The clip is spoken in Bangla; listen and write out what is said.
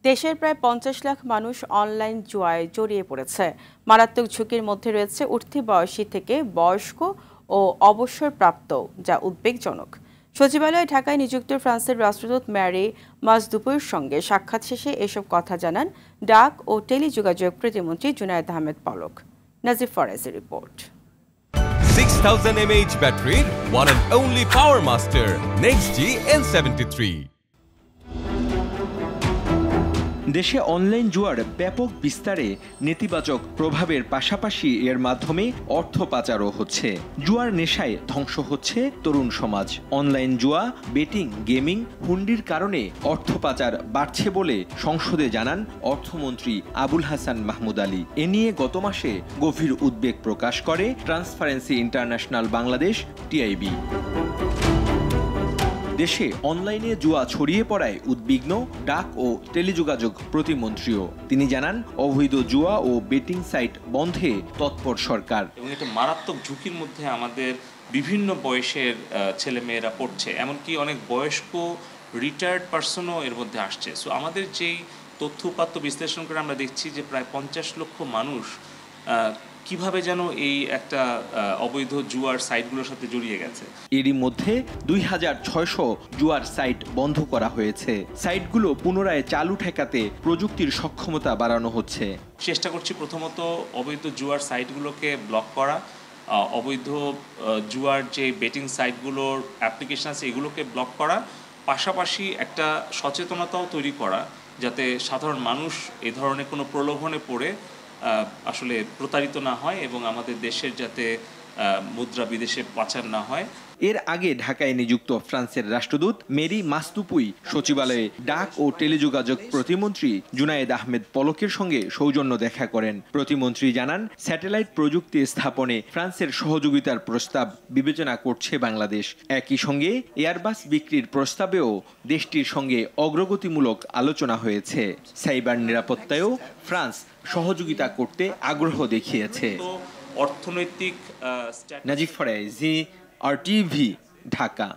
দেশের প্রায় ৫০ লাখ মানুষ অনলাইন জুয়ায় জড়িয়ে পড়েছে। মারাত্মক ঝুঁকির মধ্যে রয়েছে উঠতি বয়সী থেকে বয়স্ক ও অবসরপ্রাপ্ত, যা উদ্বেগজনক। সচিবালয়ে ঢাকায় নিযুক্ত ফ্রান্সের রাষ্ট্রদূত ম্যারি মাজদুপুর সঙ্গে সাক্ষাৎ শেষে এসব কথা জানান ডাক ও টেলিযোগাযোগ প্রতিমন্ত্রী Junaid Ahmed Palak. Nazif ফরাজের report. 6000 mAh battery, one and only Power Master, NextG N73. দেশে অনলাইন জুয়ার ব্যাপক বিস্তারে নেতিবাচক প্রভাবের পাশাপাশি এর মাধ্যমে অর্থ পাচারও হচ্ছে। জুয়ার নেশায় ধ্বংস হচ্ছে তরুণ সমাজ। অনলাইন জুয়া, বেটিং, গেমিং, হুন্ডির কারণে অর্থ পাচার বাড়ছে বলে সংসদে জানান অর্থমন্ত্রী আবুল হাসান মাহমুদ আলী। এ নিয়ে গত মাসে গভীর উদ্বেগ প্রকাশ করে ট্রান্সপারেন্সি ইন্টারন্যাশনাল বাংলাদেশ টিআইবি। দেশে অনলাইনে জুয়া ছড়িয়ে পড়ায় উদ্বিগ্ন ডাক ও টেলিযোগাযোগ প্রতিমন্ত্রীও। তিনি জানান, অবৈধ জুয়া ও বেটিং সাইট বন্ধে তৎপর সরকার। এবং এটা মারাত্মক ঝুঁকির মধ্যে আমাদের বিভিন্ন বয়সের ছেলেমেয়েরা পড়ছে, এমনকি অনেক বয়স্ক রিটায়ার্ড পার্সনও এর মধ্যে আসছে। সো আমাদের যেই তথ্য উপাত্ত বিশ্লেষণ করে আমরা দেখছি যে প্রায় ৫০ লক্ষ মানুষ কিভাবে যেন এই একটা অবৈধ জুয়ার সাইটগুলোর সাথে জড়িয়ে গেছে। এরই মধ্যে ২৬০০ জুয়ার সাইট বন্ধ করা হয়েছে। সাইটগুলো পুনরায় চালু ঠেকাতে প্রযুক্তির সক্ষমতা বাড়ানো হচ্ছে। চেষ্টা করছি প্রথমত অবৈধ জুয়ার সাইটগুলোকে ব্লক করা, অবৈধ জুয়ার যে বেটিং সাইটগুলোর অ্যাপ্লিকেশন আছে এগুলোকে ব্লক করা, পাশাপাশি একটা সচেতনতাও তৈরি করা যাতে সাধারণ মানুষ এ ধরনের কোনো প্রলোভনে পড়ে আসলে প্রতারিত না হয় এবং আমাদের দেশের যাতে মুদ্রা বিদেশে পাচার না হয়। এর আগে ঢাকায় নিযুক্ত ফ্রান্সের রাষ্ট্রদূত মেরি মাজদুপুই সচিবালয়ে ডাক ও টেলিযোগাযোগ প্রতিমন্ত্রী জুনায়েদ আহমেদ পলকের সঙ্গে সৌজন্য দেখা করেন। প্রতিমন্ত্রী জানান, স্যাটেলাইট প্রযুক্তি স্থাপনে ফ্রান্সের সহযোগিতার প্রস্তাব বিবেচনা করছে বাংলাদেশ। একই সঙ্গে এয়ারবাস বিক্রির প্রস্তাবেও দেশটির সঙ্গে অগ্রগতিমূলক আলোচনা হয়েছে। সাইবার নিরাপত্তায়ও ফ্রান্স সহযোগিতা করতে আগ্রহ দেখিয়েছে। অর্থনৈতিক নাজিফ ফরাজি, RTV, ঢাকা।